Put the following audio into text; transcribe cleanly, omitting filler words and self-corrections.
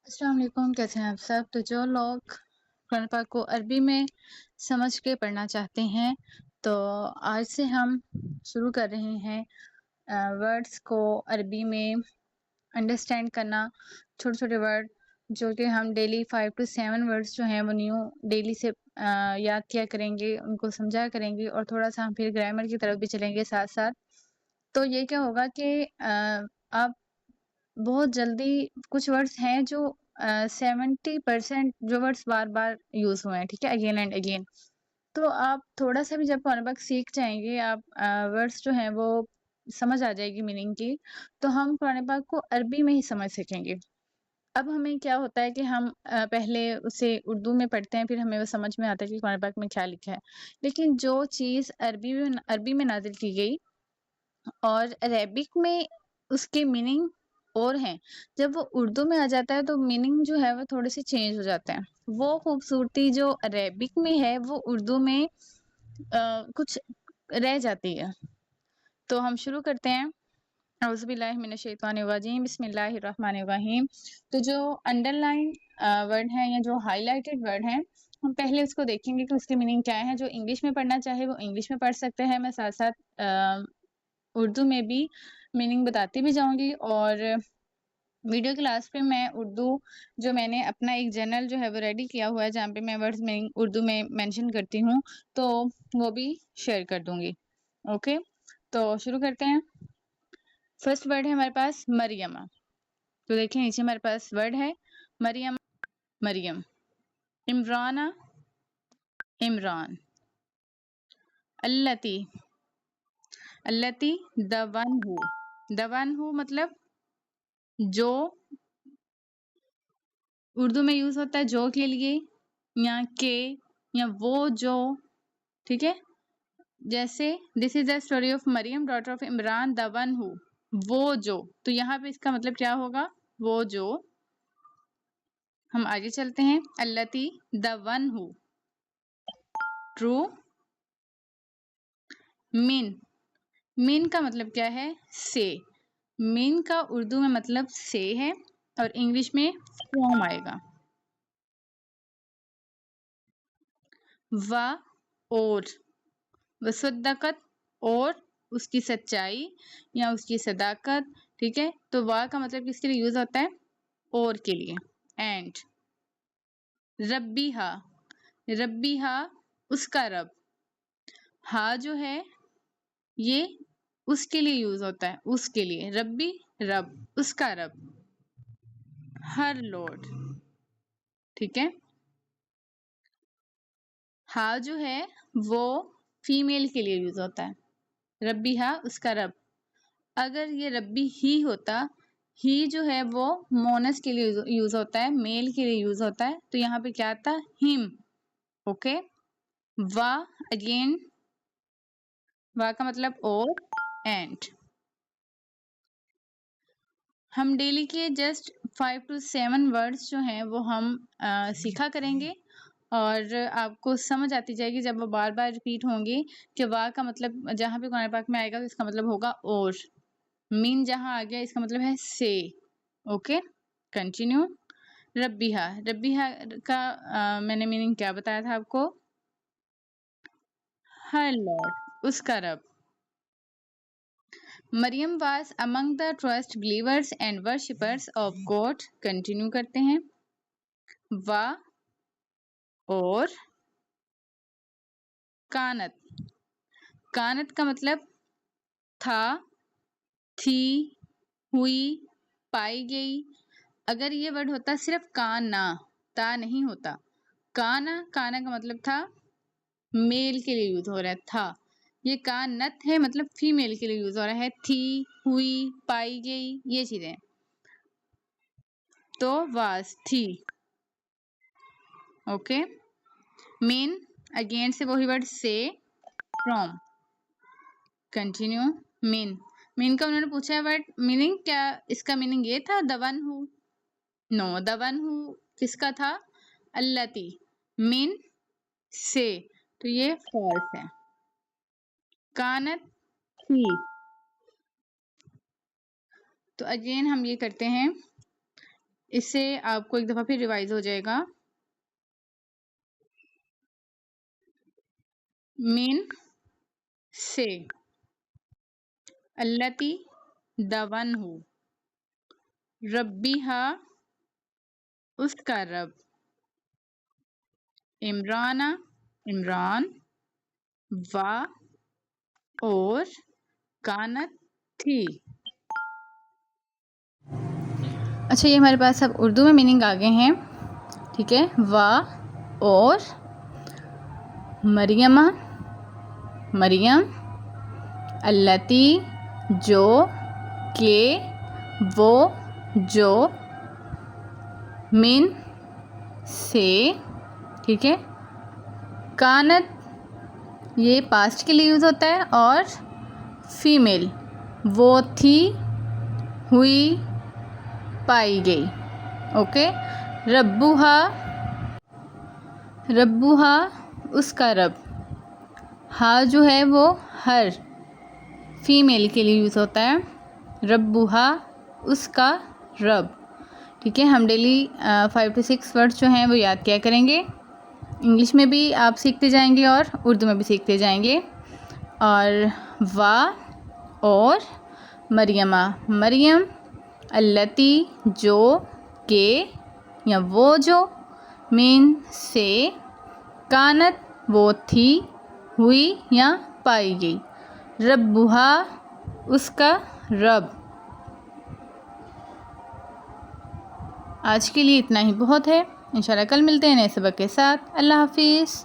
अस्सलाम वालेकुम, कैसे हैं आप सब? तो जो लोग कुरान पाक को अरबी में समझ के पढ़ना चाहते हैं, तो आज से हम शुरू कर रहे हैं वर्ड्स को अरबी में अंडरस्टैंड करना। छोटे-छोटे वर्ड जो कि हम डेली 5 टू 7 वर्ड्स जो हैं वो न्यू डेली से याद किया करेंगे, उनको समझा करेंगे और थोड़ा-सा हम फिर ग्रामर की तरफ भी चलेंगे साथ-साथ। तो ये क्या होगा कि आप बहुत जल्दी कुछ वर्ड्स हैं जो 70% जो वर्ड्स बार-बार यूज़ हुए हैं, ठीक है? Again and again. तो आप थोड़ा-सा भी जब कुरान पाक सीख जाएँगे, आप वर्ड्स जो हैं वो समझ आ जाएगी मीनिंग की, तो हम कुरान पाक को अरबी में ही समझ सकेंगे। अब हमें क्या होता है कि हम पहले उसे उर्दू में पढ़ते हैं, फिर हमें वो समझ में आता है कि कुरान पाक में क्या लिखा है। लेकिन जो चीज़ अरबी में नाज़िल की गई और अरेबिक में उसके मीनिंग और हैं। जब वो उर्दू में आ जाता है तो मीनिंग जो है वो थोड़े से चेंज हो जाते हैं। वो खूबसूरती जो अरेबिक में है वो उर्दू में कुछ रह जाती है। तो हम शुरू करते हैं। औज़ुबिल्लाहि मिनश्शैतानिर्रजीम बिस्मिल्लाहिर्रहमानिर्रहीम। तो जो अंडरलाइन वर्ड हैं या जो हाइलाइटेड वर्ड हैं, हम पहले उसको देखेंगे कि उसकी मीनिंग क्या है। जो इंग्लिश में पढ़ना चाहे वो इंग्लिश में पढ़ सकते हैं। मैं साथ-साथ उर्दू में भी मीनिंग बताती भी जाऊँगी और वीडियो के लास्ट पे मैं उर्दू जो मैंने अपना एक जर्नल जो है वो रेडी किया हुआ है जहाँ पे मैं वर्ड्स मीनिंग उर्दू में मेंशन करती हूँ, तो वो भी शेयर कर दूँगी। ओके? तो शुरू करते हैं। फर्स्ट वर्ड है हमारे पास मरियम। तो देखिए नीचे हमारे पास वर्ड है मरियम, मरियम। इमराना, इमरान। अल्लती, अल्लती the one who. The one who मतलब जो उर्दू में यूज़ होता है जो के लिए या के या वो जो, ठीक है? जैसे this is the story of Maryam daughter of Imran the one who, वो जो। तो यहाँ पे इसका मतलब क्या होगा? वो जो। हम आगे चलते हैं। अल्लती द वन हू। ट्रू। मिन, मिन का मतलब क्या है? से। मिन का उर्दू में मतलब से है और इंग्लिश में फ्रॉम आएगा। व और, वसद्दक़त और उसकी सच्चाई या उसकी सदाकत, ठीक है? तो वाह का मतलब किसके लिए यूज होता है? और के लिए। एंड रब्बीहा, रब्बीहा उसका रब। हा जो है ये उसके लिए यूज होता है, उसके लिए। रब्बी रब, उसका रब। हर लॉर्ड, ठीक है? हा जो है वो फीमेल के लिए यूज होता है। रब्बीहा उसका रब। अगर ये रब्बी ही होता, ही जो है वो मोनस के लिए यूज होता है, मेल के लिए यूज होता है, तो यहाँ पे क्या आता? हिम। ओके। वा अगेन, वा का मतलब और, एंड। हम डेली के जस्ट 5 टू 7 वर्ड्स जो हैं वो हम सीखा करेंगे और आपको समझ आती जाएगी जब वो बार बार रिपीट होंगे कि वाह का मतलब जहाँ पे कुरान पाक में आएगा तो इसका मतलब होगा और। मीन जहाँ आ गया इसका मतलब है से। Okay, continue. रब्बिहा, रब्बिहा का मैंने मीनिंग क्या बताया था आपको? हर लॉर्ड, उसका रब। Maryam was among the trust believers and worshippers of God. Continue करते हैं। वा और कानत, कानत का मतलब था, थी, हुई, पाई गई। अगर ये वर्ड होता सिर्फ काना, ता नहीं होता, काना, काना का मतलब था मेल के लिए यूज हो रहा है था। ये कानत है मतलब फीमेल के लिए यूज हो रहा है। थी, हुई, पाई गई, ये चीजें। तो वाज थी। ओके। मीन अगेन से वही वर्ड से, फ्रॉम। कंटिन्यू। मीन, मीन का उन्होंने पूछा है वर्ड मीनिंग, क्या इसका मीनिंग ये था the one who? No, the one who किसका था? अल्लती, मीन से, तो ये फॉल्स है। कानत थी। तो अगेन हम ये करते हैं, इससे आपको एक दफ़ा फिर रिवाइज हो जाएगा। मिन से, अल्लती दवन हु, रब्बिहा उसका रब, इमराना इमरान, वा और, कानत थी। अच्छा, ये हमारे पास अब उर्दू में मीनिंग आ गए हैं, ठीक है। वा और, मरियमा मरियम, अल्लती जो, के वो जो, मिन से, ठीक है। कानत ये पास्ट के लिए यूज़ होता है, और फीमेल वो थी, हुई, पाई गई। ओके। रब्बुहा रब्बुहा उसका रब, हा जो है वो हर फीमेल के लिए यूज़ होता है। रब्बुहा उसका रब, ठीक है। हम डेली 5 to 6 वर्ड्स जो हैं वो याद किया करेंगे। इंग्लिश में भी आप सीखते जाएंगे और उर्दू में भी सीखते जाएंगे। और वा और, मरियमा मरियम, अल्लती जो, के या वो जो, मिन से, कानत वो थी, हुई या पाई गई, रब्बुहा उसका रब। आज के लिए इतना ही बहुत है। इंशाल्लाह कल मिलते हैं नए सबक के साथ। अल्लाह हाफिज़।